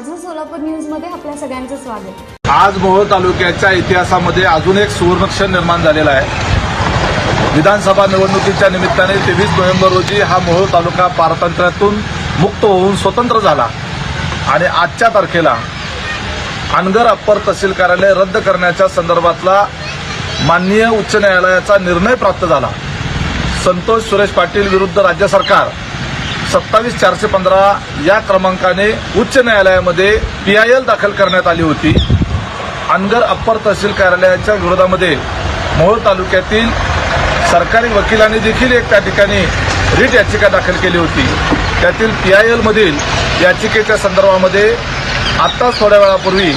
माझं सोलापूर न्यूज मध्ये आपल्या सगळ्यांचं स्वागत। आज मोहोळ तालुक्याच्या इतिहासामध्ये अजून एक सुवर्णक्षण निर्माण झालेला आहे। विधानसभा निवडणुकीच्या निमित्ताने 23 नोव्हेंबर रोजी हा मोहोळ तालुका पारतंत्र्यातून मुक्त होऊन स्वतंत्र झाला आणि आजच्या तारखेला अनगर अप्पर तहसील कार्यालय रद्द करण्याच्या संदर्भातला माननीय उच्च न्यायालयाचा निर्णय प्राप्त झाला। संतोष सुरेश पाटील विरुद्ध राज्य सरकार 27/415 या क्रमांकाने उच्च न्यायालयामध्ये PIL दाखल करण्यात आली होती। अनगर अप्पर तहसील कार्यालयाच्या विरोधामध्ये मोहोळ तालुक्यातील सरकारी वकिलांनी देखील एक त्या ठिकाणी रिट याचिका दाखल केली होती। त्यातील PIL मधील याचिकेच्या संदर्भामध्ये आत्ताच थोड्या वेळापूर्वी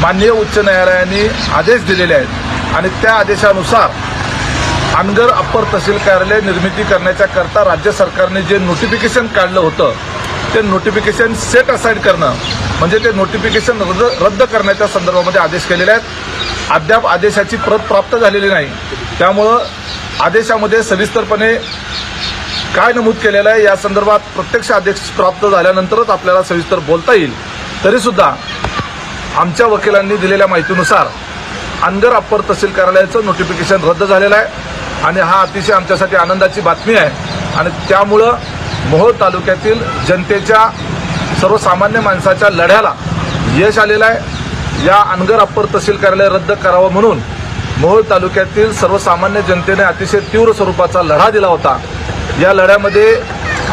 माननीय उच्च न्यायालयाने आदेश दिलेले आहेत आणि त्या आदेशानुसार अनगर अप्पर तहसील कार्यालय निर्मिती करण्याच्या करता राज्य सरकारने जे नोटिफिकेशन काढलं होतं ते नोटिफिकेशन सेट असाइड करणं म्हणजे ते नोटिफिकेशन रद्द करण्याच्या संदर्भामध्ये आदेश केलेले आहेत। अद्याप आदेशाची प्रत प्राप्त झालेली नाही, त्यामुळं आदेशामध्ये सविस्तरपणे काय नमूद केलेलं आहे या संदर्भात प्रत्यक्ष आदेश प्राप्त झाल्यानंतरच आपल्याला सविस्तर बोलता येईल। तरीसुद्धा आमच्या वकिलांनी दिलेल्या माहितीनुसार अनगर अप्पर तहसील कार्यालयाचं नोटिफिकेशन रद्द झालेलं आहे आणि हा अतिशय आमच्यासाठी आनंदाची बातमी आहे आणि त्यामुळं मोहोळ तालुक्यातील जनतेच्या सर्वसामान्य माणसाच्या लढ्याला यश आलेलं आहे। या अनगर अप्पर तहसील कार्यालय रद्द करावं म्हणून मोहोळ तालुक्यातील सर्वसामान्य जनतेने अतिशय तीव्र स्वरूपाचा लढा दिला होता। या लढ्यामध्ये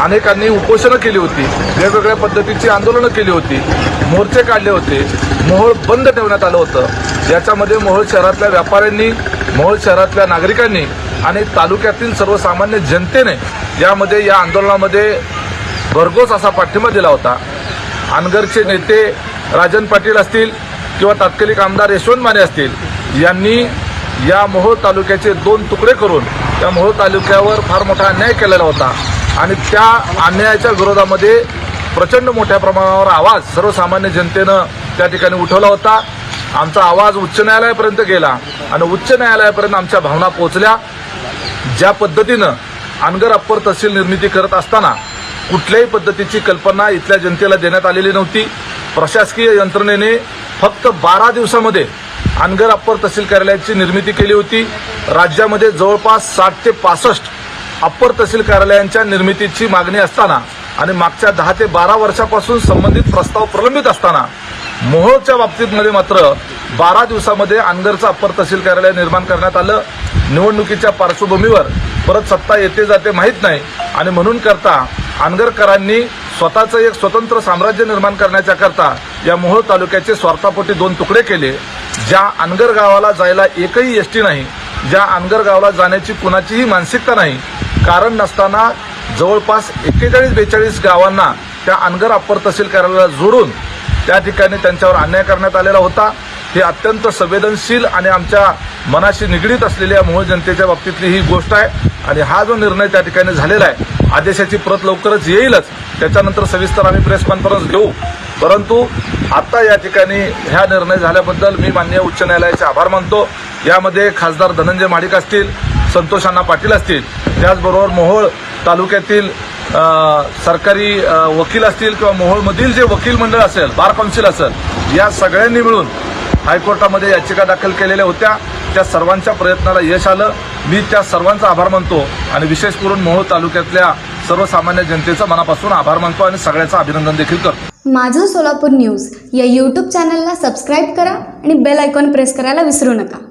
अनेकांनी उपोषणं केली होती, वेगवेगळ्या पद्धतीची आंदोलनं केली होती, मोर्चे काढले होते, मोहोळ बंद ठेवण्यात आलं होतं। याच्यामध्ये मोहोळ शहरातल्या व्यापाऱ्यांनी, मोहोळ शहरातल्या नागरिकांनी आणि तालुक्यातील सर्वसामान्य जनतेने यामध्ये या आंदोलनामध्ये भरघोस असा पाठिंबा दिला होता। अनगरचे नेते राजन पाटील असतील किंवा तात्कालिक आमदार यशवंत माने असतील यांनी या मोहोळ तालुक्याचे 2 तुकडे करून त्या मोहोळ तालुक्यावर फार मोठा अन्याय केलेला होता आणि त्या अन्यायाच्या विरोधामध्ये प्रचंड मोठ्या प्रमाणावर आवाज सर्वसामान्य जनतेनं त्या ठिकाणी उठवला होता। आमचा आवाज उच्च न्यायालयापर्यंत गेला आणि उच्च न्यायालयापर्यंत आमच्या भावना पोहोचल्या। ज्या पद्धतीनं अनगर अप्पर तहसील निर्मिती करत असताना कुठल्याही पद्धतीची कल्पना इथल्या जनतेला देण्यात आलेली नव्हती। प्रशासकीय यंत्रणेने फक्त 12 दिवसामध्ये अनगर अप्पर तहसील कार्यालयाची निर्मिती केली होती। राज्यामध्ये जवळपास 60 ते 65 अप्पर तहसील कार्यालयांच्या निर्मितीची मागणी असताना आणि मागच्या 10 ते 12 वर्षापासून संबंधित प्रस्ताव प्रलंबित असताना मोहोळच्या बाबतीत मात्र 12 दिवसामध्ये अनगरचं अप्पर तहसील कार्यालय निर्माण करण्यात आलं। निवडणुकीच्या पार्श्वभूमीवर परत सत्ता येते जाते माहीत नाही आणि म्हणून करता अनगरकरांनी स्वतःचं एक स्वतंत्र साम्राज्य निर्माण करण्याच्या करता या मोहोळ तालुक्याचे स्वार्थापोटी 2 तुकडे केले। ज्या अनगर गावाला जायला एकही एसटी नाही, ज्या अनगर गावाला जाण्याची कुणाचीही मानसिकता नाही, कारण नसताना जवळपास 41-42 गावांना त्या अनगर अप्पर तहसील कार्यालयाला जोडून त्या ठिकाणी त्यांच्यावर अन्याय करण्यात आलेला होता। हे अत्यंत संवेदनशील आणि आमच्या मनाशी निगडीत असलेल्या मोहोळ जनतेच्या बाबतीतली ही गोष्ट आहे आणि हा जो निर्णय त्या ठिकाणी झालेला आहे आदेशाची प्रत लवकरच येईलच, त्याच्यानंतर सविस्तर आम्ही प्रेस कॉन्फरन्स घेऊ। परंतु आता या ठिकाणी ह्या निर्णय झाल्याबद्दल मी माननीय उच्च न्यायालयाचे आभार मानतो। यामध्ये खासदार धनंजय महाडिक असतील, संतोष अण्णा पाटील असतील, त्याचबरोबर मोहोळ तालुक्यातील सरकारी वकील असतील किंवा मोहोळमधील जे वकील मंडळ असेल, बार काउन्सिल असेल, या सगळ्यांनी मिळून हायकोर्टामध्ये याचिका दाखल केलेल्या होत्या। त्या सर्वांच्या प्रयत्नाला यश आलं। मी त्या सर्वांचा आभार मानतो आणि विशेष करून मोहोळ तालुक्यातल्या सर्वसामान्य जनतेचा मनापासून आभार मानतो आणि सगळ्याचं अभिनंदन देखील करतो। माझं सोलापूर न्यूज या YouTube चॅनलला सबस्क्राईब करा आणि बेल आयकॉन प्रेस करायला विसरू नका।